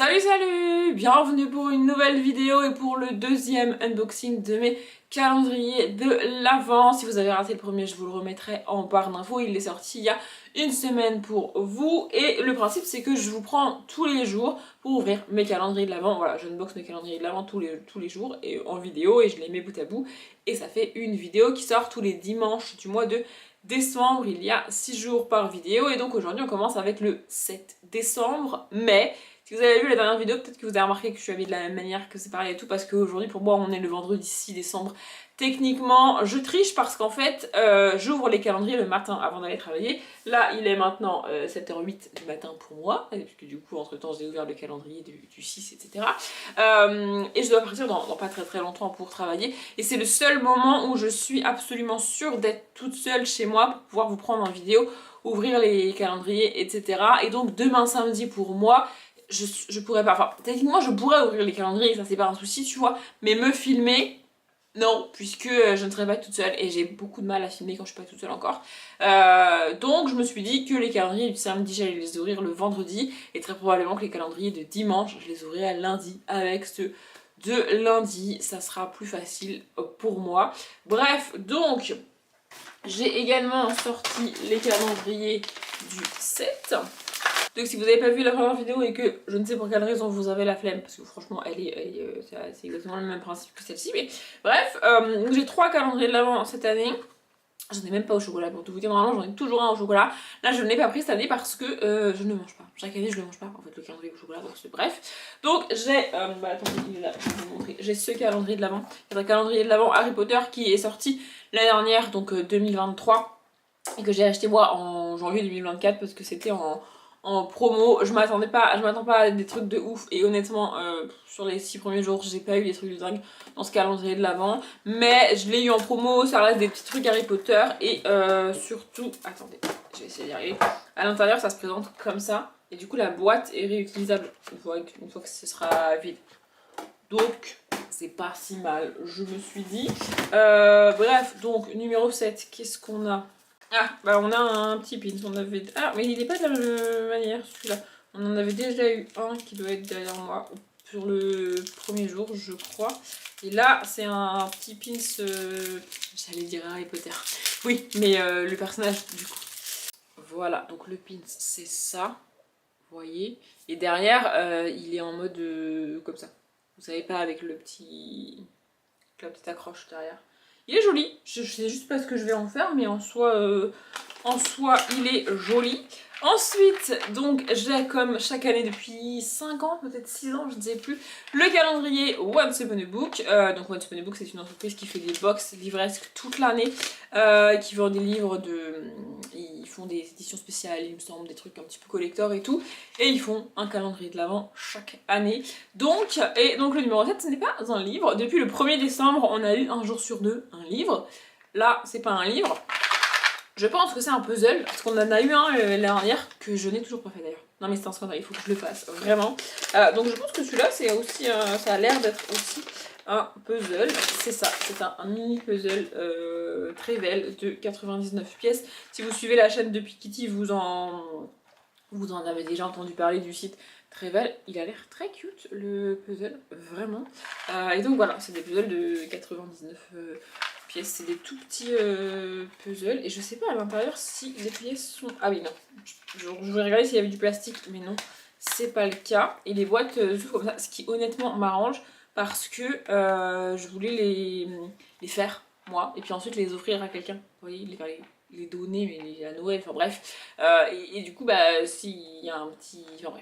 Salut, bienvenue pour une nouvelle vidéo et pour le deuxième unboxing de mes calendriers de l'Avent. Si vous avez raté le premier, je vous le remettrai en barre d'infos. Il est sorti il y a une semaine pour vous et le principe c'est que je vous prends tous les jours pour ouvrir mes calendriers de l'Avent. Voilà, j'unbox mes calendriers de l'Avent tous les jours et en vidéo et je les mets bout à bout et ça fait une vidéo qui sort tous les dimanches du mois de décembre. Il y a 6 jours par vidéo et donc aujourd'hui on commence avec le 7 décembre, mais si vous avez vu la dernière vidéo, peut-être que vous avez remarqué que je suis habillée de la même manière, que c'est pareil et tout, parce qu'aujourd'hui pour moi on est le vendredi 6 décembre. Techniquement je triche parce qu'en fait j'ouvre les calendriers le matin avant d'aller travailler. Là il est maintenant 7h08 du matin pour moi, puisque du coup entre temps j'ai ouvert le calendrier du 6 etc. Et je dois partir dans pas très longtemps pour travailler. Et c'est le seul moment où je suis absolument sûre d'être toute seule chez moi pour pouvoir vous prendre en vidéo, ouvrir les calendriers etc. Et donc demain samedi pour moi, je pourrais pas, enfin techniquement je pourrais ouvrir les calendriers, ça c'est pas un souci tu vois, mais me filmer, non, puisque je ne serai pas toute seule et j'ai beaucoup de mal à filmer quand je suis pas toute seule encore. Donc je me suis dit que les calendriers du samedi j'allais les ouvrir le vendredi et très probablement que les calendriers de dimanche je les ouvrirai lundi avec ceux de lundi, ça sera plus facile pour moi. Bref, donc j'ai également sorti les calendriers du 7. Donc si vous n'avez pas vu la première vidéo et que je ne sais pour quelle raison vous avez la flemme, parce que franchement c'est exactement le même principe que celle-ci, mais bref, j'ai 3 calendriers de l'Avent cette année. J'en ai même pas au chocolat pour tout vous dire, normalement j'en ai toujours un au chocolat. Là je ne l'ai pas pris cette année parce que je ne le mange pas. Chaque année je le mange pas, en fait le calendrier au chocolat, donc bref. Donc j'ai, attendez, il est là, je vais vous montrer. J'ai ce calendrier de l'Avent. Il y a un calendrier de l'Avent Harry Potter qui est sorti l'année dernière, donc 2023. Et que j'ai acheté moi en janvier 2024 parce que c'était en promo. Je m'attends pas à des trucs de ouf et honnêtement sur les 6 premiers jours j'ai pas eu des trucs de dingue dans ce calendrier de l'Avent, mais je l'ai eu en promo, ça reste des petits trucs Harry Potter et surtout, attendez, je vais essayer d'y arriver, à l'intérieur ça se présente comme ça et du coup la boîte est réutilisable une fois que ce sera vide, donc c'est pas si mal je me suis dit. Bref, donc numéro 7, qu'est-ce qu'on a? Ah, bah on a un petit pin, on avait... Ah, mais il n'est pas de la même manière celui-là. On en avait déjà eu un qui doit être derrière moi, sur le premier jour, je crois. Et là, c'est un petit pin, j'allais dire Harry Potter. Oui, mais le personnage, du coup. Voilà, donc le pin, c'est ça, vous voyez. Et derrière, il est en mode comme ça. Vous savez pas, avec la petite accroche derrière. Il est joli, je sais juste pas ce que je vais en faire, mais en soi il est joli. Ensuite, donc j'ai comme chaque année depuis 5 ans, peut-être 6 ans, je ne sais plus, le calendrier Once Upon a Book. Donc Once Upon a Book, c'est une entreprise qui fait des box livresques toute l'année, qui vend des livres ils font des éditions spéciales, il me semble, des trucs un petit peu collector et tout, et ils font un calendrier de l'Avent chaque année. Donc le numéro 7, ce n'est pas un livre. Depuis le 1er décembre, on a eu un jour sur deux un livre. Là, c'est pas un livre. Je pense que c'est un puzzle, parce qu'on en a eu un l'année dernière, que je n'ai toujours pas fait d'ailleurs. Non mais c'est un scandale, il faut que je le fasse, vraiment. Donc je pense que celui-là, c'est aussi, ça a l'air d'être aussi un puzzle. C'est ça, c'est un mini puzzle Trevel de 99 pièces. Si vous suivez la chaîne de Piketty, vous en avez déjà entendu parler du site Trevel. Il a l'air très cute, le puzzle, vraiment. Et donc voilà, c'est des puzzles de 99 pièces, c'est des tout petits puzzles. Et je sais pas à l'intérieur si les pièces sont... Ah oui, non. Je vais regarder s'il y avait du plastique, mais non, c'est pas le cas. Et les boîtes s'ouvrent comme ça, ce qui honnêtement m'arrange parce que je voulais les faire, moi, et puis ensuite les offrir à quelqu'un. Vous voyez, les donner, mais à Noël, enfin bref. Et du coup, bah, s'il y a un petit... Enfin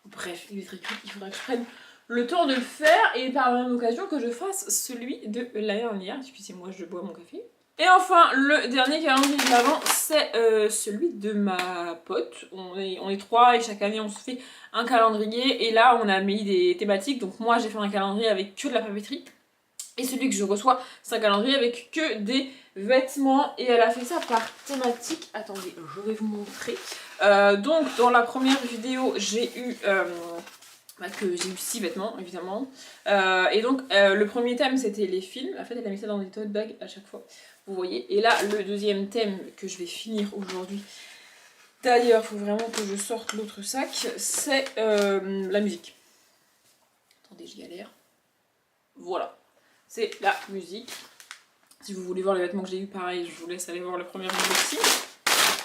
bref, il est très cute, il faudra que je prenne le temps de le faire et par la même occasion que je fasse celui de l'année dernière. Excusez-moi, je bois mon café. Et enfin, le dernier calendrier de l'Avent, c'est celui de ma pote. On est 3 et chaque année on se fait un calendrier. Et là, on a mis des thématiques. Donc moi, j'ai fait un calendrier avec que de la papeterie. Et celui que je reçois, c'est un calendrier avec que des vêtements. Et elle a fait ça par thématique. Attendez, je vais vous montrer. Donc, dans la première vidéo, j'ai eu... que j'ai eu 6 vêtements évidemment, et donc le premier thème c'était les films. En fait elle a mis ça dans des tote bags à chaque fois, vous voyez, et là le deuxième thème que je vais finir aujourd'hui, D'ailleurs, il faut vraiment que je sorte l'autre sac, c'est la musique. Attendez, je galère. Voilà, c'est la musique. Si vous voulez voir les vêtements que j'ai eu, pareil, je vous laisse aller voir le premier unboxing.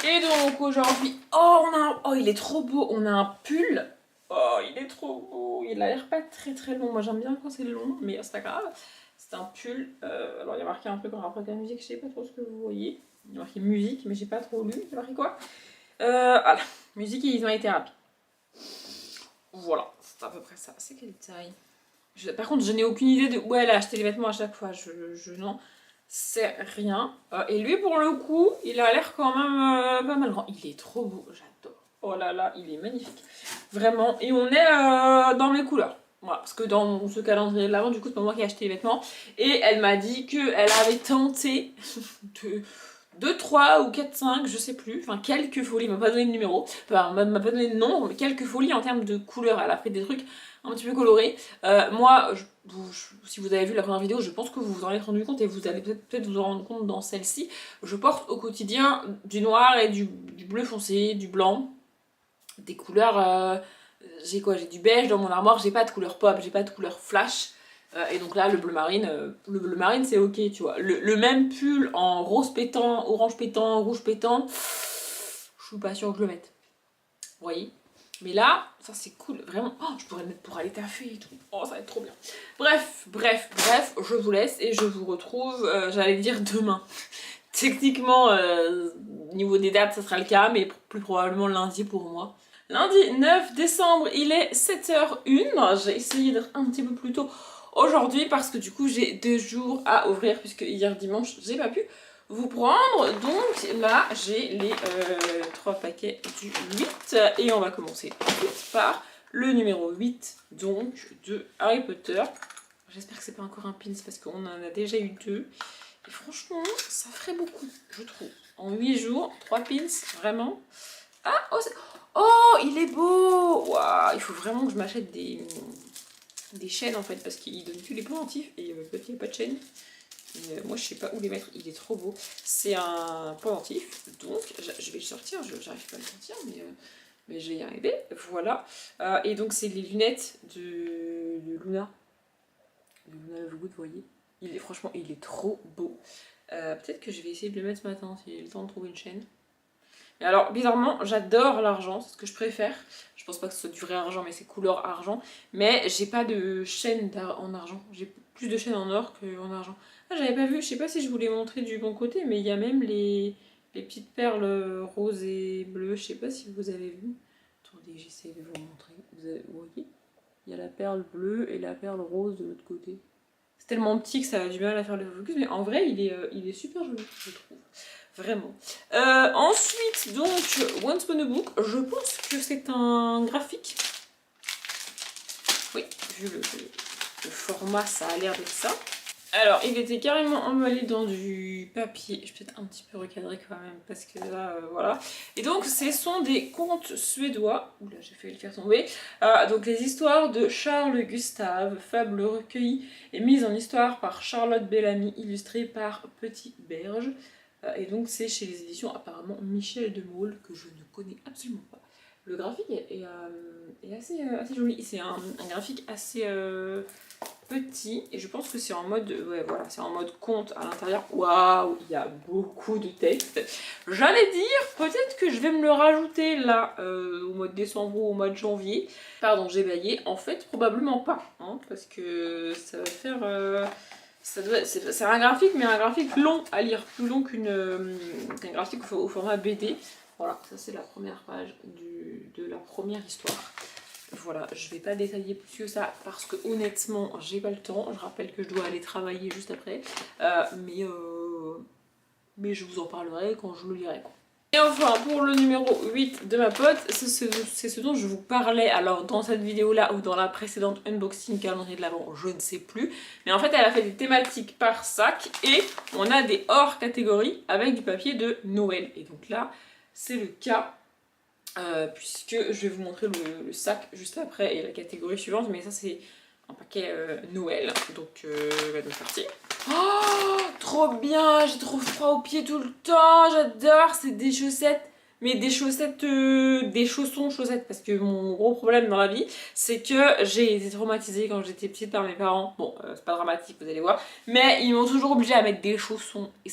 Et donc aujourd'hui, oh, il est trop beau, on a un pull. Oh, il est trop beau, il a l'air pas très très long. Moi j'aime bien quand c'est long, mais c'est pas grave. C'est un pull, alors il y a marqué un truc en rapport avec la musique, je sais pas trop ce que vous voyez. Il y a marqué musique, mais j'ai pas trop lu. Il y a marqué quoi? Voilà, musique et isométhérapie. Voilà, c'est à peu près ça. C'est quelle taille? Par contre, je n'ai aucune idée de où elle a acheté les vêtements à chaque fois. Je n'en sais rien. Et lui, pour le coup, il a l'air quand même pas mal grand. Il est trop beau, j'adore. Oh là là, il est magnifique. Vraiment. Et on est dans mes couleurs. Voilà, parce que dans ce calendrier de l'avant, du coup, c'est pas moi qui ai acheté les vêtements. Et elle m'a dit qu'elle avait tenté de 2, 3 ou 4, 5, je sais plus, enfin quelques folies, elle m'a pas donné de numéro, enfin m'a pas donné de nombre, mais quelques folies en termes de couleurs, elle a fait des trucs un petit peu colorés. Moi, si vous avez vu la première vidéo, je pense que vous vous en êtes rendu compte et vous allez peut-être vous en rendre compte dans celle-ci. Je porte au quotidien du noir et du bleu foncé, du blanc, des couleurs, j'ai quoi, j'ai du beige dans mon armoire, j'ai pas de couleur pop, j'ai pas de couleur flash. Et donc là, le bleu marine c'est ok, tu vois. Le même pull en rose pétant, orange pétant, rouge pétant, je suis pas sûre que je le mette. Vous voyez? Mais là, ça c'est cool, vraiment. Oh, je pourrais le mettre pour aller taffer et tout. Oh, ça va être trop bien. Bref, je vous laisse et je vous retrouve, j'allais dire demain. Techniquement, niveau des dates, ça sera le cas, mais plus probablement lundi pour moi. Lundi 9 décembre, il est 7h01. J'ai essayé d'être un petit peu plus tôt aujourd'hui parce que du coup j'ai 2 jours à ouvrir puisque hier dimanche j'ai pas pu vous prendre. Donc là j'ai les 3 paquets du 8 et on va commencer tout de suite par le numéro 8 donc de Harry Potter. J'espère que c'est pas encore un pins parce qu'on en a déjà eu 2 et franchement ça ferait beaucoup je trouve. En 8 jours, 3 pins, vraiment. Ah, oh, il est beau! Waouh, il faut vraiment que je m'achète des chaînes en fait, parce qu'il donne plus les pendentifs et peut-être qu'il n'y a pas de chaîne. Moi je sais pas où les mettre, il est trop beau. C'est un pendentif, donc je vais le sortir, j'arrive pas à le sortir, mais je vais y arriver. Voilà. Et donc c'est les lunettes de Luna. De Luna Lovegood, vous voyez. Franchement, il est trop beau. Peut-être que je vais essayer de le mettre ce matin si j'ai le temps de trouver une chaîne. Et alors, bizarrement, j'adore l'argent, c'est ce que je préfère. Je pense pas que ce soit du vrai argent, mais c'est couleur argent. Mais j'ai pas de chaîne en argent. J'ai plus de chaînes en or qu'en argent. Ah, j'avais pas vu, je sais pas si je vous l'ai montré du bon côté, mais il y a même les petites perles roses et bleues. Je sais pas si vous avez vu. Attendez, j'essaie de vous montrer. Vous voyez? Il y a la perle bleue et la perle rose de l'autre côté. C'est tellement petit que ça a du mal à faire le focus, mais en vrai, il est super joli, je trouve. Vraiment. Ensuite, donc, Once Upon a Book, je pense que c'est un graphique. Oui, vu le format, ça a l'air d'être ça. Alors, il était carrément emballé dans du papier. Je vais peut-être un petit peu recadrer quand même, parce que là, voilà. Et donc, ce sont des contes suédois. Oula, j'ai failli le faire tomber. Donc, les histoires de Charles Gustave, fables recueillies et mises en histoire par Charlotte Bellamy, illustrées par Petit Berge. Et donc, c'est chez les éditions, apparemment, Michel de Maulle, que je ne connais absolument pas. Le graphique est assez joli. C'est un graphique assez petit et je pense que c'est en mode ouais voilà, c'est en mode conte à l'intérieur. Waouh, il y a beaucoup de texte. J'allais dire peut-être que je vais me le rajouter là au mois de décembre ou au mois de janvier. Pardon, j'ai baillé. En fait, probablement pas, hein, parce que ça va faire c'est un graphique, mais un graphique long à lire, plus long qu'un graphique au format BD. Voilà, ça c'est la première page de la première histoire. Voilà, je vais pas détailler plus que ça parce que honnêtement, j'ai pas le temps. Je rappelle que je dois aller travailler juste après. Mais je vous en parlerai quand je le lirai, quoi. Et enfin, pour le numéro 8 de ma pote, c'est ce dont je vous parlais alors dans cette vidéo-là ou dans la précédente unboxing calendrier de l'Avent, je ne sais plus. Mais en fait, elle a fait des thématiques par sac et on a des hors catégories avec du papier de Noël. Et donc là, c'est le cas. Puisque je vais vous montrer le sac juste après et la catégorie suivante, mais ça c'est un paquet Noël, donc c'est parti. Oh, trop bien, j'ai trop froid aux pieds tout le temps, j'adore, c'est des chaussettes mais des chaussettes, des chaussons chaussettes, parce que mon gros problème dans la vie, c'est que j'ai été traumatisée quand j'étais petite par mes parents. Bon, c'est pas dramatique, vous allez voir, mais ils m'ont toujours obligée à mettre des chaussons, et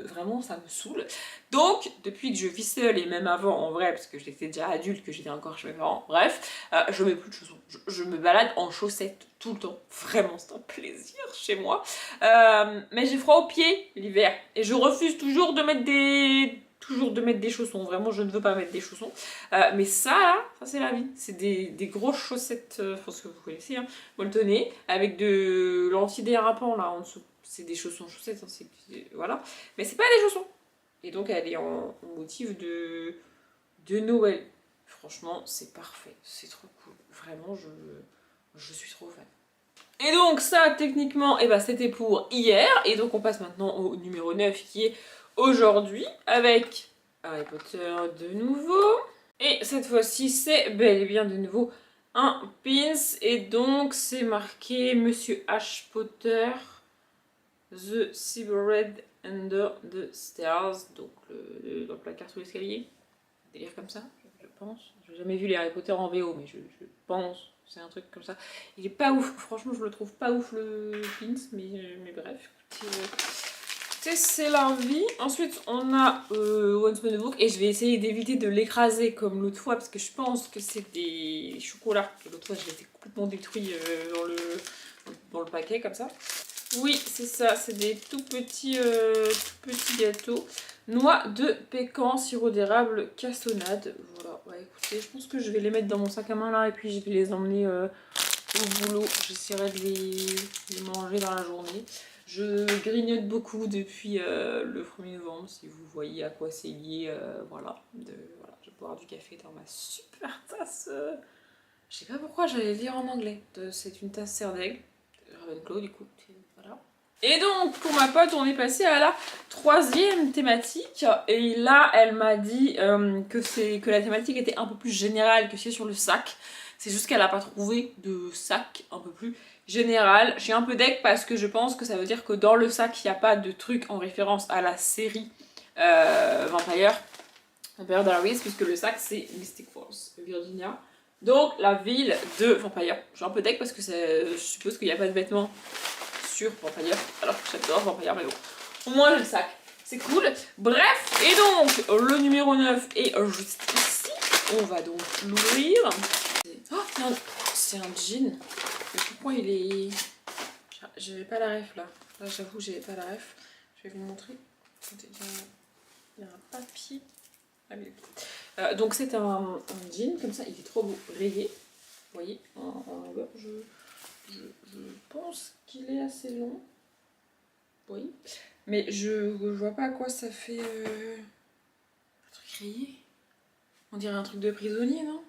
vraiment, ça me saoule. Donc, depuis que je vis seule, et même avant, en vrai, parce que j'étais déjà adulte, que j'étais encore chez mes parents, bref, je mets plus de chaussons. Je me balade en chaussettes tout le temps. Vraiment, c'est un plaisir chez moi. Mais j'ai froid aux pieds l'hiver, et je refuse toujours de mettre des chaussons. Vraiment, je ne veux pas mettre des chaussons. Mais ça, là, ça c'est la vie. C'est des grosses chaussettes, je pense que vous connaissez, hein, molletonnées, avec de l'antidérapant là en dessous. C'est des chaussons chaussettes, hein, voilà. Mais c'est pas des chaussons. Et donc, elle est en motif de Noël. Franchement, c'est parfait. C'est trop cool. Vraiment, je suis trop fan. Et donc, ça, techniquement, eh ben, c'était pour hier. Et donc, on passe maintenant au numéro 9 qui est aujourd'hui avec Harry Potter de nouveau. Et cette fois-ci, c'est bel et bien de nouveau un pins. Et donc, c'est marqué Monsieur H. Potter, The Cigarette Under the Stairs. Donc, dans le placard sous l'escalier. Délire comme ça, je pense. J'ai jamais vu les Harry Potter en VO, mais je pense. C'est un truc comme ça. Il est pas ouf. Franchement, je le trouve pas ouf le pins, mais bref. C'est la vie. Ensuite, on a Once Upon a Book et je vais essayer d'éviter de l'écraser comme l'autre fois parce que je pense que c'est des chocolats. L'autre fois, je l'ai été complètement détruit dans le paquet comme ça. Oui, c'est ça. C'est des tout petits gâteaux. Noix de pécan, sirop d'érable, cassonade. Voilà, ouais, écoutez, je pense que je vais les mettre dans mon sac à main là et puis je vais les emmener au boulot. J'essaierai de les manger dans la journée. Je grignote beaucoup depuis le 1er novembre, si vous voyez à quoi c'est lié. Voilà, je vais boire du café dans ma super tasse. Je sais pas pourquoi j'allais lire en anglais. C'est une tasse serre d'aigle, Ravenclaw du coup. Voilà. Et donc, pour ma pote, on est passé à la 3e thématique. Et là, elle m'a dit que la thématique était un peu plus générale que c'est sur le sac. C'est juste qu'elle n'a pas trouvé de sac un peu plus général. Je suis un peu deck parce que je pense que ça veut dire que dans le sac, il n'y a pas de truc en référence à la série Vampire Diaries, puisque le sac, c'est Mystic Falls, Virginia. Donc, la ville de Vampire. Je suis un peu deck parce que je suppose qu'il n'y a pas de vêtements sur Vampire, alors que j'adore Vampire, mais bon. Au moins, j'ai le sac. C'est cool. Bref, et donc, le numéro 9 est juste ici. On va donc l'ouvrir. Oh, c'est un jean. Mais pourquoi il est... J'avais pas la ref là. Là, j'avoue, j'avais pas la ref. Je vais vous montrer. Il y a un papier. Ah, mais... donc, c'est un jean comme ça. Il est trop beau. Rayé. Vous voyez, en longueur. Je pense qu'il est assez long. Oui. Mais je vois pas à quoi ça fait. Un truc rayé. On dirait un truc de prisonnier, non?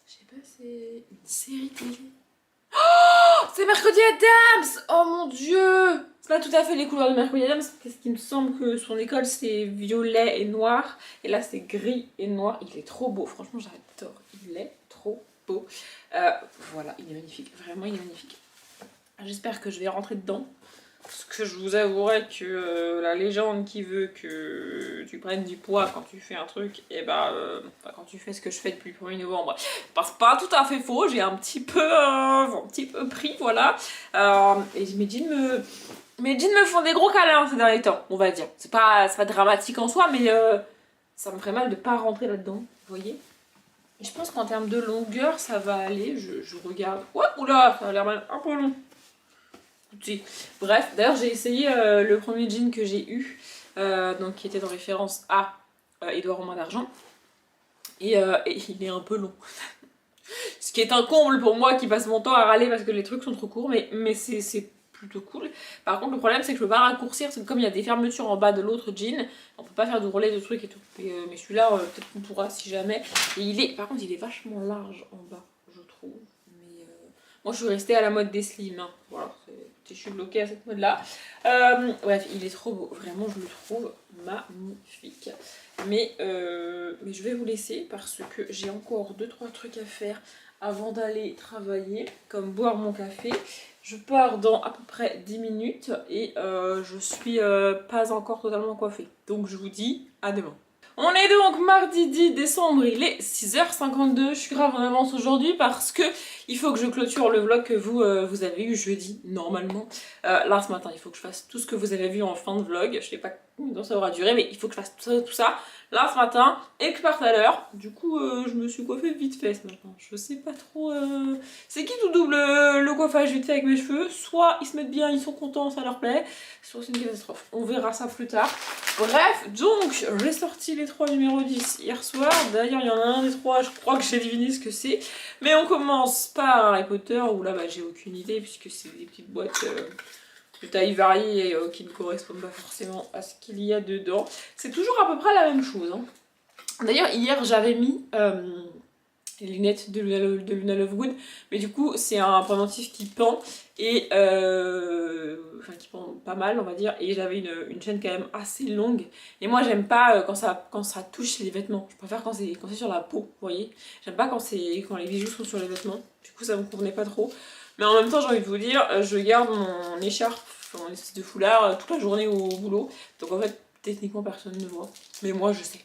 Je sais pas, c'est une série télé. Oh, c'est Mercredi Adams! Oh mon dieu! C'est pas tout à fait les couleurs de Mercredi Adams, parce qu'il me semble que son école c'est violet et noir. Et là c'est gris et noir. Il est trop beau, franchement j'adore. Il est trop beau. Voilà, il est magnifique. Vraiment, il est magnifique. J'espère que je vais rentrer dedans. Parce que je vous avouerai que la légende qui veut que tu prennes du poids quand tu fais un truc, et bah, quand tu fais ce que je fais depuis le 1er novembre, c'est pas tout à fait faux, j'ai un petit peu pris, voilà. Et mes jeans me font des gros câlins ces derniers temps, on va dire. C'est pas dramatique en soi, mais ça me ferait mal de pas rentrer là-dedans, vous voyez. Et je pense qu'en termes de longueur, ça va aller, je regarde. Ouais, oula, ça a l'air un peu long. Bref, d'ailleurs j'ai essayé le premier jean que j'ai eu, donc qui était en référence à Édouard Romain d'Argent, et il est un peu long. Ce qui est un comble pour moi qui passe mon temps à râler parce que les trucs sont trop courts, mais c'est plutôt cool. Par contre le problème c'est que je peux pas raccourcir, c'est que comme il y a des fermetures en bas de l'autre jean, on peut pas faire de relais de trucs et tout. Mais celui-là peut-être qu'on pourra si jamais. Et par contre il est vachement large en bas, je trouve. Mais moi je suis restée à la mode des slims, hein. Voilà, je suis bloquée à cette mode là. Bref, il est trop beau, vraiment je le trouve magnifique. Mais je vais vous laisser parce que j'ai encore 2-3 trucs à faire avant d'aller travailler, comme boire mon café. Je pars dans à peu près 10 minutes et je suis pas encore totalement coiffée. Donc je vous dis à demain. On est donc mardi 10 décembre, il est 6h52, je suis grave en avance aujourd'hui parce que il faut que je clôture le vlog que vous avez eu jeudi, normalement. Là ce matin, il faut que je fasse tout ce que vous avez vu en fin de vlog, je sais pas combien de temps ça aura duré, mais il faut que je fasse tout ça là ce matin et que je parte à l'heure. Du coup, je me suis coiffée vite fait ce matin, je sais pas trop... C'est qui tout double le coiffage vite fait avec mes cheveux, soit ils se mettent bien, ils sont contents, ça leur plaît, soit c'est une catastrophe, on verra ça plus tard. Bref, donc j'ai sorti les 3 numéros 10 hier soir. D'ailleurs, il y en a un des 3, je crois que j'ai deviné ce que c'est. Mais on commence par Harry Potter, où là, j'ai aucune idée, puisque c'est des petites boîtes de taille variée qui ne correspondent pas forcément à ce qu'il y a dedans. C'est toujours à peu près la même chose. Hein. D'ailleurs, hier, j'avais mis les lunettes de Luna Lovegood, mais du coup, c'est un pendentif qui pend et enfin qui pend pas mal on va dire, et j'avais une chaîne quand même assez longue et moi j'aime pas quand ça touche les vêtements, je préfère quand c'est sur la peau, vous voyez, j'aime pas quand les bijoux sont sur les vêtements, du coup ça me convenait pas trop, mais en même temps j'ai envie de vous dire, je garde mon écharpe, mon espèce de foulard toute la journée au boulot, donc en fait techniquement personne ne voit, mais moi je sais,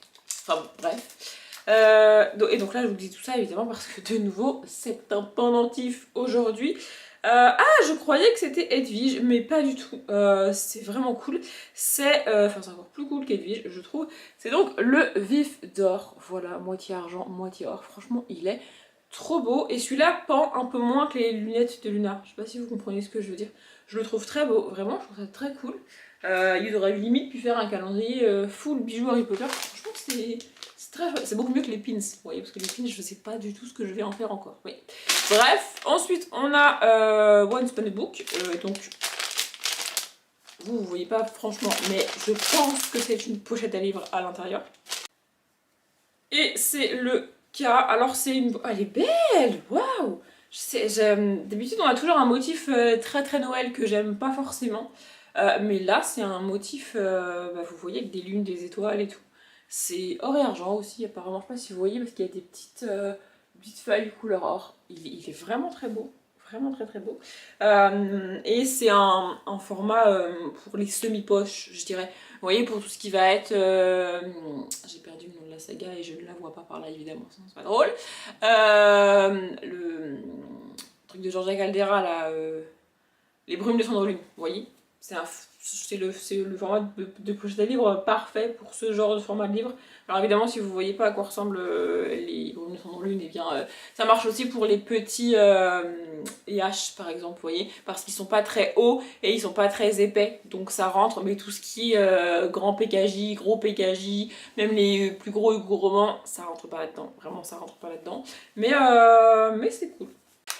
enfin bon, bref. Et donc là je vous dis tout ça évidemment parce que de nouveau c'est un pendentif aujourd'hui. Je croyais que c'était Edwige, mais pas du tout. C'est vraiment cool. C'est encore plus cool qu'Edwige, je trouve. C'est donc le vif d'or. Voilà, moitié argent, moitié or. Franchement, il est trop beau. Et celui-là pend un peu moins que les lunettes de Luna. Je sais pas si vous comprenez ce que je veux dire. Je le trouve très beau, vraiment, je trouve ça très cool. Il aurait limite pu faire un calendrier full bijoux Harry Potter. Franchement, c'est beaucoup mieux que les pins, vous voyez, parce que les pins, je sais pas du tout ce que je vais en faire encore. Oui. Bref, ensuite on a Once Upon a Book, donc vous voyez pas franchement, mais je pense que c'est une pochette à livres à l'intérieur. Et c'est le cas, alors c'est une... Oh, elle est belle, waouh. D'habitude on a toujours un motif très très Noël que j'aime pas forcément, mais là c'est un motif, vous voyez, avec des lunes, des étoiles et tout. C'est or et argent aussi apparemment, je sais pas si vous voyez parce qu'il y a des petites feuilles couleur or. Il est vraiment très beau, vraiment très très beau. Et c'est un format pour les semi-poches, je dirais. Vous voyez, pour tout ce qui va être... j'ai perdu le nom de la saga et je ne la vois pas par là évidemment, sinon c'est pas drôle. Le truc de Georgia Caldera là, les brumes de Cendrelune, vous voyez, c'est le format de pochette à livre parfait pour ce genre de format de livre. Alors évidemment, si vous voyez pas à quoi ressemblent les brumes de Cendrelune, et bien ça marche aussi pour les petits EH par exemple, vous voyez, parce qu'ils sont pas très hauts et ils sont pas très épais, donc ça rentre. Mais tout ce qui est grand PKJ, gros PKJ, même les plus gros Hugo Roman, ça rentre pas là-dedans. Vraiment, ça rentre pas là-dedans. Mais c'est cool.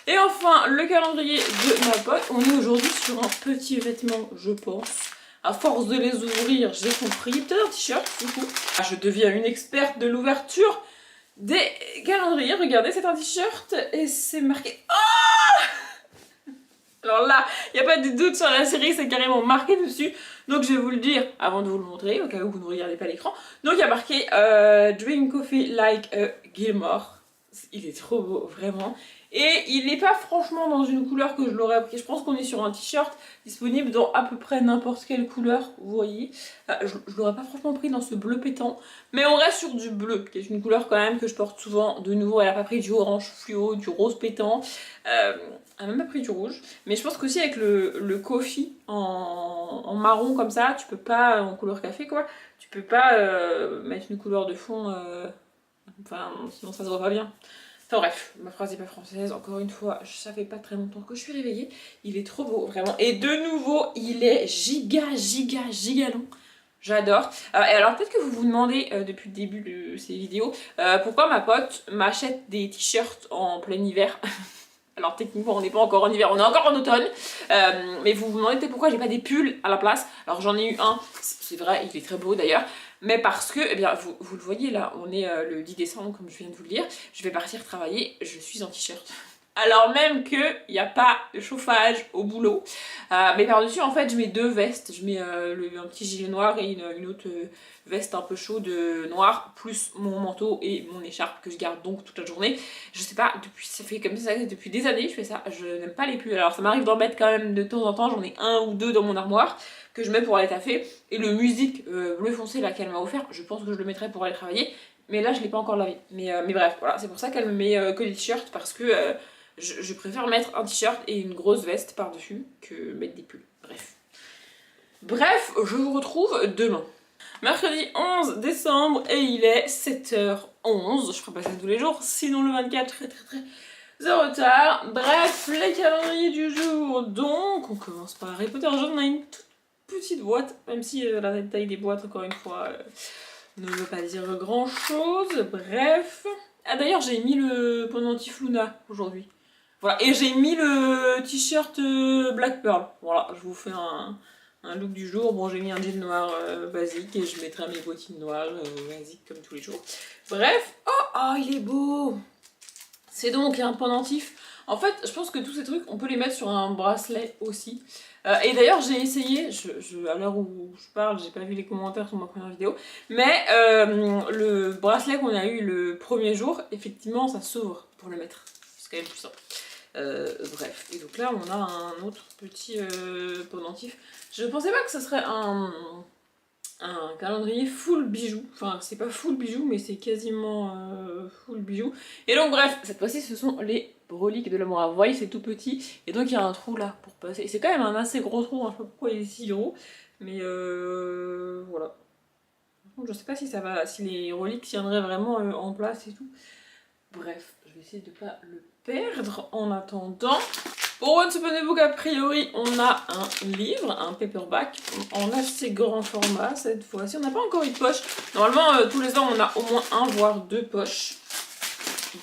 Et enfin, le calendrier de ma pote. On est aujourd'hui sur un petit vêtement, je pense. À force de les ouvrir, j'ai compris. Peut-être un t-shirt, du coup. Je deviens une experte de l'ouverture des calendriers. Regardez, c'est un t-shirt et c'est marqué... Oh! Alors là, il n'y a pas de doute sur la série, c'est carrément marqué dessus. Donc je vais vous le dire avant de vous le montrer, au cas où vous ne regardez pas l'écran. Donc il y a marqué Drink Coffee Like a Gilmore. Il est trop beau, vraiment. Et il n'est pas franchement dans une couleur que je l'aurais pris. Je pense qu'on est sur un t-shirt disponible dans à peu près n'importe quelle couleur, vous voyez. Je l'aurais pas franchement pris dans ce bleu pétant. Mais on reste sur du bleu, qui est une couleur quand même que je porte souvent. De nouveau, elle n'a pas pris du orange fluo, du rose pétant. Elle n'a même pas pris du rouge. Mais je pense qu'aussi avec le coffee en marron comme ça, tu peux pas, en couleur café quoi, tu peux pas mettre une couleur de fond, enfin sinon ça se voit pas bien. Enfin bref, ma phrase n'est pas française, encore une fois, ça fait pas très longtemps que je suis réveillée. Il est trop beau, vraiment. Et de nouveau, il est giga long. J'adore. Et alors peut-être que vous vous demandez depuis le début de ces vidéos pourquoi ma pote m'achète des t-shirts en plein hiver. Alors techniquement on n'est pas encore en hiver, on est encore en automne, mais vous vous demandez peut-être pourquoi j'ai pas des pulls à la place. Alors j'en ai eu un, c'est vrai, il est très beau d'ailleurs, mais parce que, eh bien vous le voyez là, on est le 10 décembre comme je viens de vous le dire, je vais partir travailler, je suis en t-shirt. Alors même qu'il n'y a pas de chauffage au boulot. Mais par-dessus, en fait, je mets deux vestes. Je mets un petit gilet noir et une autre veste un peu chaude noire, plus mon manteau et mon écharpe que je garde donc toute la journée. Je sais pas, ça fait comme ça, depuis des années je fais ça. Je n'aime pas les pulls. Alors ça m'arrive d'en mettre quand même de temps en temps. J'en ai un ou deux dans mon armoire. que je mets pour aller taffer. Et le musique bleu foncé là qu'elle m'a offert, je pense que je le mettrai pour aller travailler. Mais là je l'ai pas encore lavé. Mais bref, voilà, c'est pour ça qu'elle me met que des t-shirts parce que je préfère mettre un t-shirt et une grosse veste par-dessus que mettre des pulls. Bref, je vous retrouve demain. Mercredi 11 décembre et il est 7h11. Je ferai pas ça tous les jours, sinon le 24 très en retard. Bref, les calendriers du jour. Donc, on commence par Harry Potter. J'en ai une toute petite boîte, même si la taille des boîtes, encore une fois, ne veut pas dire grand chose. Bref. Ah d'ailleurs, j'ai mis le pendentif Luna aujourd'hui. Voilà, et j'ai mis le t-shirt Black Pearl. Voilà, je vous fais un look du jour. Bon, j'ai mis un jean noir basique et je mettrai mes bottines noires basiques comme tous les jours. Bref, oh, il est beau. C'est donc un pendentif. En fait, je pense que tous ces trucs, on peut les mettre sur un bracelet aussi. Et d'ailleurs, j'ai essayé, à l'heure où je parle, j'ai pas vu les commentaires sur ma première vidéo, mais le bracelet qu'on a eu le premier jour, effectivement, ça s'ouvre pour le mettre. C'est quand même plus simple. Bref, et donc là on a un autre petit pendentif. Je pensais pas que ce serait un calendrier full bijoux. Enfin, c'est pas full bijoux, mais c'est quasiment full bijoux. Et donc bref, cette fois-ci ce sont les reliques de l'amour. Vous voyez, c'est tout petit, et donc il y a un trou là pour passer. C'est quand même un assez gros trou, hein. Je sais pas pourquoi il est si gros, mais voilà. Je sais pas si ça va, si les reliques tiendraient vraiment en place et tout. Bref, je vais essayer de pas le perdre en attendant. Pour Once Upon a Book, a priori, on a un livre, un paperback, en assez grand format cette fois-ci. On n'a pas encore eu de poche. Normalement, tous les ans, on a au moins un, voire deux poches.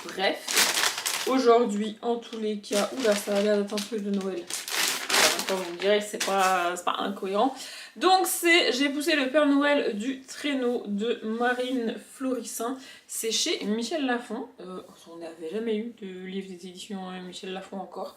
Bref, aujourd'hui, en tous les cas, oula, ça a l'air d'être un peu de Noël. Enfin, vous me direz que c'est pas incohérent. Donc j'ai poussé le Père Noël du traîneau de Marine Florissin. C'est chez Michel Lafon. On n'avait jamais eu de livre des éditions Michel Lafon encore.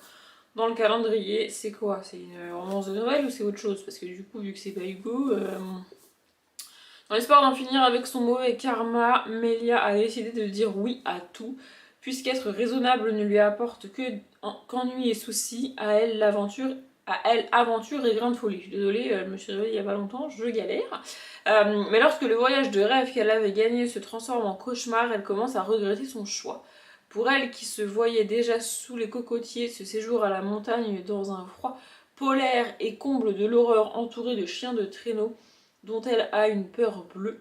Dans le calendrier, c'est quoi? C'est une romance de Noël ou c'est autre chose? Parce que du coup, vu que c'est pas Hugo, dans l'espoir d'en finir avec son mauvais karma, Mélia a décidé de dire oui à tout. Puisqu'être raisonnable ne lui apporte qu'ennui et soucis, à elle aventure et grain de folie. Je suis désolée, je me suis réveillée il y a pas longtemps, je galère. Mais lorsque le voyage de rêve qu'elle avait gagné se transforme en cauchemar, elle commence à regretter son choix. Pour elle qui se voyait déjà sous les cocotiers, ce séjour à la montagne dans un froid polaire et comble de l'horreur entourée de chiens de traîneau dont elle a une peur bleue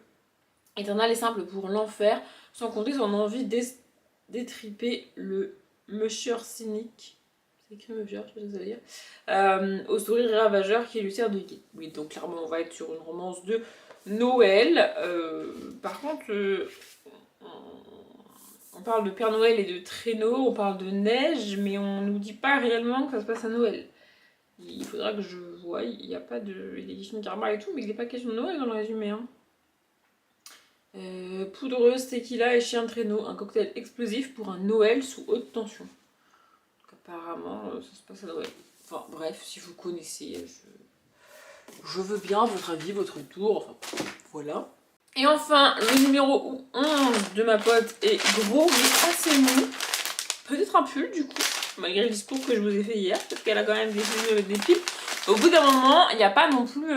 est un aller simple pour l'enfer, sans compter son envie d'étriper le monsieur cynique. C'est écrit Meufjeur, je sais pas ce que ça veut dire. Au sourire ravageur qui lui sert de guide. Oui, donc clairement on va être sur une romance de Noël. Par contre, on parle de Père Noël et de traîneau, on parle de neige, mais on nous dit pas réellement que ça se passe à Noël. Il faudra que je voie, il n'y a pas d'édition de karma et tout, mais il n'est pas question de Noël dans le résumé. Hein. Poudreuse, tequila et chien de traîneau, un cocktail explosif pour un Noël sous haute tension. Donc, apparemment, ça se passe à Noël. Enfin bref, si vous connaissez, je veux bien votre avis, votre tour, enfin voilà. Et enfin, le numéro 11 de ma pote est gros mais assez mou. Peut-être un pull du coup, malgré le discours que je vous ai fait hier, parce qu'elle a quand même des pulls avec des pipes. Au bout d'un moment, il n'y a pas non plus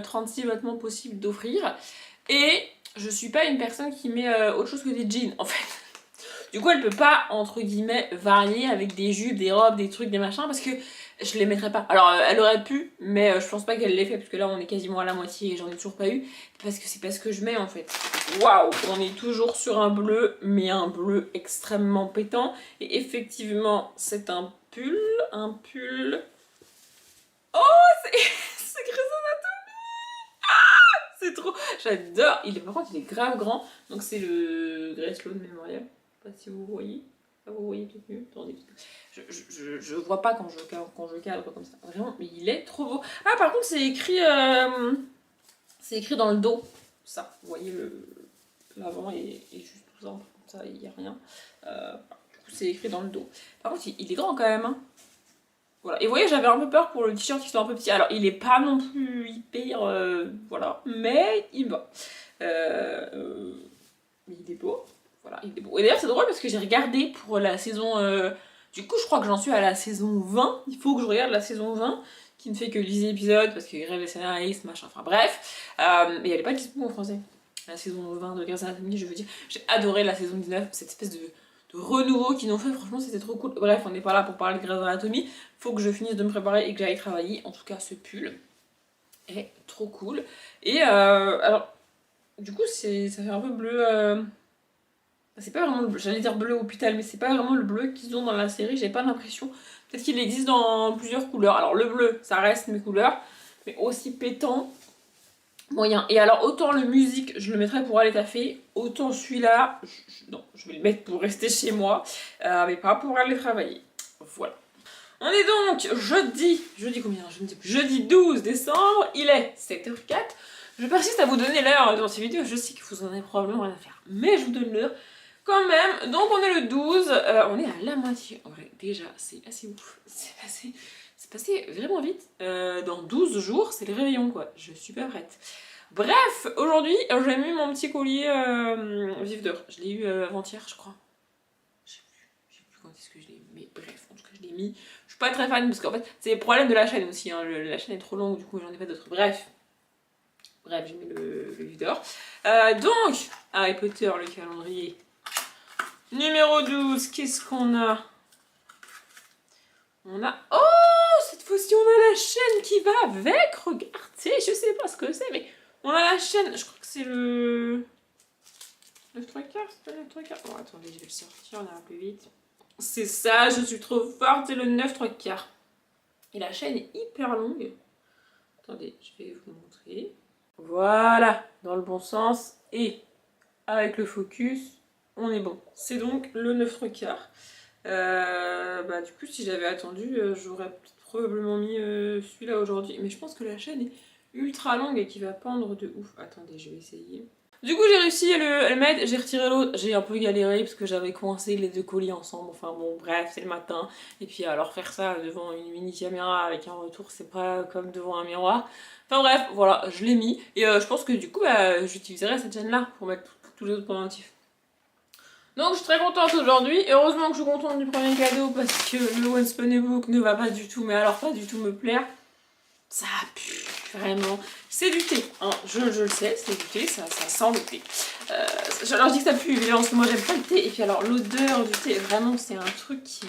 36 vêtements possibles d'offrir. Et je suis pas une personne qui met autre chose que des jeans en fait. Du coup, elle peut pas, entre guillemets, varier avec des jupes, des robes, des trucs, des machins, parce que je les mettrais pas. Alors, elle aurait pu, mais je pense pas qu'elle l'ait fait, parce que là, on est quasiment à la moitié et j'en ai toujours pas eu, parce que c'est pas ce que je mets, en fait. Waouh! On est toujours sur un bleu, mais un bleu extrêmement pétant, et effectivement, c'est un pull, Oh, c'est Grey's Anatomy! Ah, c'est trop... J'adore! Par contre, il est grave grand, donc c'est le Grace Sloan Memorial. Je sais pas si vous voyez. Vous voyez tout mieux. Attendez, je vois pas quand je cadre comme ça. Vraiment, mais il est trop beau. Ah, par contre, c'est écrit dans le dos. Ça, vous voyez, l'avant est juste tout simple. Comme ça, il n'y a rien. Du coup, c'est écrit dans le dos. Par contre, il est grand quand même. Hein. Voilà. Et vous voyez, j'avais un peu peur pour le t-shirt qui soit un peu petit. Alors, il est pas non plus hyper... voilà. Mais il va. Mais il est beau. Voilà, il est beau. Et d'ailleurs, c'est drôle parce que j'ai regardé pour la saison... du coup, je crois que j'en suis à la saison 20. Il faut que je regarde la saison 20. qui ne fait que 10 épisodes parce qu'il grève les scénaristes, machin, enfin bref. Mais elle est pas dispo en français. La saison 20 de Grey's Anatomy, je veux dire. J'ai adoré la saison 19, cette espèce de renouveau qu'ils ont fait, franchement c'était trop cool. Bref, on n'est pas là pour parler de Grey's Anatomy, faut que je finisse de me préparer et que j'aille travailler. En tout cas, ce pull est trop cool. Et alors, du coup, ça fait un peu bleu. C'est pas vraiment le bleu, j'allais dire bleu hôpital, mais c'est pas vraiment le bleu qu'ils ont dans la série, j'ai pas l'impression. Peut-être qu'il existe dans plusieurs couleurs. Alors, le bleu, ça reste mes couleurs, mais aussi pétant, moyen. Et alors, autant le musique, je le mettrais pour aller taffer, autant celui-là, non, je vais le mettre pour rester chez moi, mais pas pour aller travailler. Voilà. On est donc jeudi combien? Je ne sais plus. Jeudi 12 décembre, il est 7h04. Je persiste à vous donner l'heure dans ces vidéos, je sais que vous en avez probablement rien à faire, mais je vous donne l'heure quand même. Donc on est le 12, on est à la moitié. En vrai, déjà, c'est assez ouf. C'est passé vraiment vite. Dans 12 jours, c'est le réveillon, quoi. Je suis pas prête. Bref, aujourd'hui, j'ai mis mon petit collier vif d'or. Je l'ai eu avant-hier, je crois. Je sais plus quand est-ce que je l'ai eu, mais bref, en tout cas, je l'ai mis. Je suis pas très fan parce qu'en fait, c'est le problème de la chaîne aussi. Hein. La chaîne est trop longue, du coup, j'en ai pas d'autres. Bref, j'ai mis le vif d'or. Donc, Harry Potter, le calendrier. Numéro 12, qu'est-ce qu'on a? On a... Oh, cette fois-ci, on a la chaîne qui va avec. Regardez, je sais pas ce que c'est, mais on a la chaîne. Je crois que c'est le 9 3 quarts, c'est pas le 9 3 quarts. Bon, attendez, je vais le sortir, on ira plus vite. C'est ça, je suis trop forte, c'est le 9 3 quarts. Et la chaîne est hyper longue. Attendez, je vais vous montrer. Voilà, dans le bon sens. Et avec le focus, on est bon. C'est donc le 9 3 quarts. Du coup, si j'avais attendu, j'aurais probablement mis celui-là aujourd'hui. Mais je pense que la chaîne est ultra longue et qui va pendre de ouf. Attendez, je vais essayer. Du coup, j'ai réussi à le mettre. J'ai retiré l'autre. J'ai un peu galéré parce que j'avais coincé les deux colis ensemble. Enfin bon, bref, c'est le matin. Et puis alors faire ça devant une mini caméra avec un retour, c'est pas comme devant un miroir. Enfin bref, voilà, je l'ai mis. Et je pense que du coup, j'utiliserai cette chaîne-là pour mettre tous les autres pendentifs. Donc je suis très contente aujourd'hui. Heureusement que je suis contente du premier cadeau parce que le One Spun Book ne va pas du tout, mais alors pas du tout me plaire. Ça pue, vraiment. C'est du thé, hein. Je le sais, c'est du thé, ça sent le thé. Alors je dis que ça pue évidemment parce que moi j'aime pas le thé. Et puis alors l'odeur du thé, vraiment c'est un truc qui...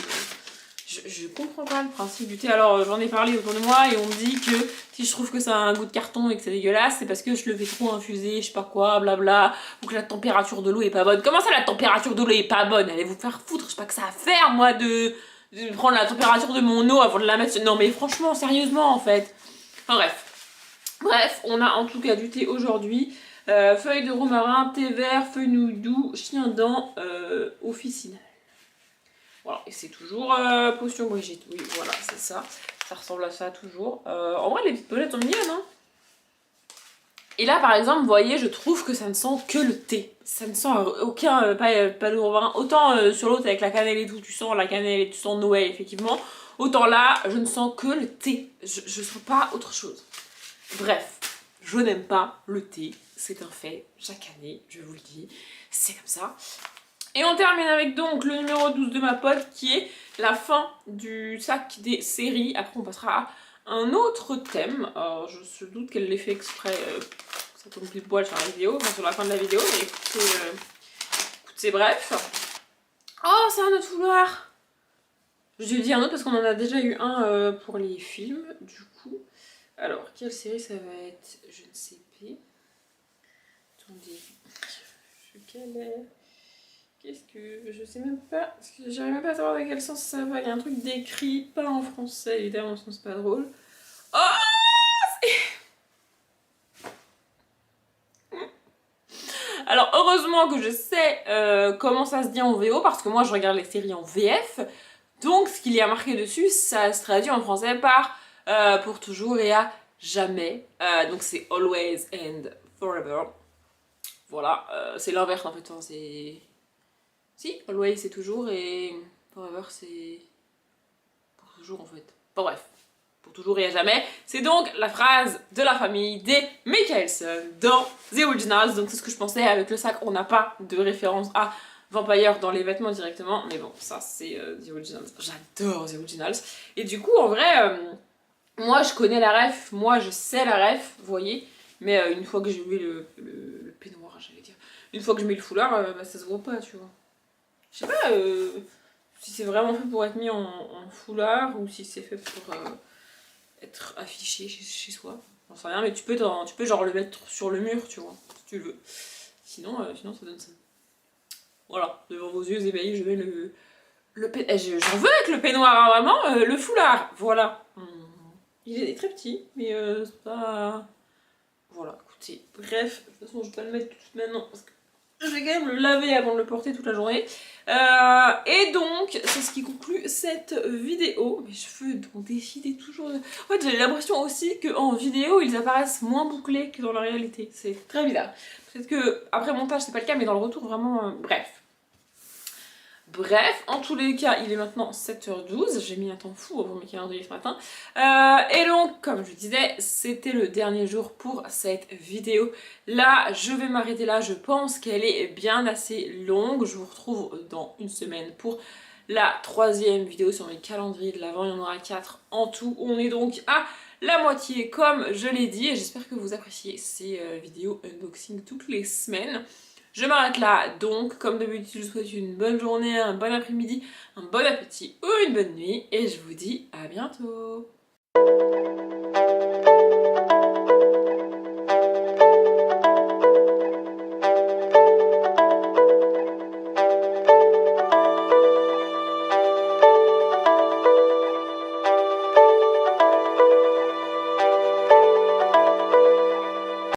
Je comprends pas le principe du thé. Alors j'en ai parlé autour de moi et on me dit que si je trouve que ça a un goût de carton et que c'est dégueulasse, c'est parce que je le fais trop infuser, je sais pas quoi, blabla, ou que la température de l'eau est pas bonne. Comment ça la température de l'eau est pas bonne? Allez vous faire foutre, je sais pas que ça à faire moi de prendre la température de mon eau avant de la mettre... Non mais franchement, sérieusement en fait. Enfin bref, on a en tout cas du thé aujourd'hui. Feuilles de romarin, thé vert, feuilles nouilles doux, chien dent, officinal. Voilà, et c'est toujours potion Brigitte, oui, voilà, c'est ça. Ça ressemble à ça toujours. En vrai, les petites bonnettes sont mignonnes, hein. Et là, par exemple, vous voyez, je trouve que ça ne sent que le thé. Ça ne sent aucun, pas de romarin. Autant sur l'autre avec la cannelle et tout, tu sens la cannelle et tu sens Noël, effectivement. Autant là, je ne sens que le thé. Je sens pas autre chose. Bref, je n'aime pas le thé. C'est un fait, chaque année, je vous le dis. C'est comme ça. Et on termine avec donc le numéro 12 de ma pote qui est la fin du sac des séries. Après on passera à un autre thème. Alors je doute qu'elle l'ait fait exprès, ça tombe plus de poil sur la vidéo, enfin sur la fin de la vidéo, mais écoutez, bref. Oh, c'est un autre fouloir. Je dis un autre parce qu'on en a déjà eu un pour les films, du coup. Alors, quelle série ça va être? Je ne sais pas. Attendez, quelle est... Qu'est-ce que... Je sais même pas... Parce que j'arrive même pas à savoir dans quel sens ça va. Il y a un truc d'écrit, pas en français, évidemment, sinon c'est pas drôle. Oh, alors, heureusement que je sais comment ça se dit en VO, parce que moi, je regarde les séries en VF. Donc, ce qu'il y a marqué dessus, ça se traduit en français par pour toujours et à jamais. Donc, c'est always and forever. Voilà, c'est l'inverse en fait, hein, c'est... Si, always c'est toujours et forever c'est pour toujours en fait. Bon bref, pour toujours et à jamais. C'est donc la phrase de la famille des Mikkelsen dans The Originals. Donc c'est ce que je pensais avec le sac. On n'a pas de référence à Vampire dans les vêtements directement. Mais bon, ça c'est The Originals. J'adore The Originals. Et du coup en vrai... Moi je connais la ref, moi je sais la ref, vous voyez. Mais une fois que j'ai mis le peignoir, j'allais dire. Une fois que je mets le foulard, bah, ça se voit pas, tu vois. Je sais pas si c'est vraiment fait pour être mis en foulard ou si c'est fait pour être affiché chez soi. J'en sais rien, mais tu peux genre le mettre sur le mur, tu vois, si tu le veux. Sinon ça donne ça. Voilà, devant vos yeux ébahis, je mets j'en veux avec le peignoir, hein, vraiment, le foulard, voilà. Il est très petit, mais c'est pas... Voilà, écoutez, bref, de toute façon je vais pas le mettre tout de suite maintenant, parce que je vais quand même le laver avant de le porter toute la journée. Et donc, c'est ce qui conclut cette vidéo. Mes cheveux ont décidé toujours de... En fait, j'ai l'impression aussi qu'en vidéo, ils apparaissent moins bouclés que dans la réalité. C'est très bizarre. Peut-être que après montage, c'est pas le cas, mais dans le retour, vraiment... bref. Bref, en tous les cas, il est maintenant 7h12, j'ai mis un temps fou avant mes calendriers ce matin. Et donc, comme je disais, c'était le dernier jour pour cette vidéo. Là, je vais m'arrêter là, je pense qu'elle est bien assez longue. Je vous retrouve dans une semaine pour la 3e vidéo sur mes calendriers de l'Avent. Il y en aura 4 en tout. On est donc à la moitié, comme je l'ai dit, et j'espère que vous appréciez ces vidéos unboxing toutes les semaines. Je m'arrête là, donc comme d'habitude je vous souhaite une bonne journée, un bon après-midi, un bon appétit ou une bonne nuit et je vous dis à bientôt.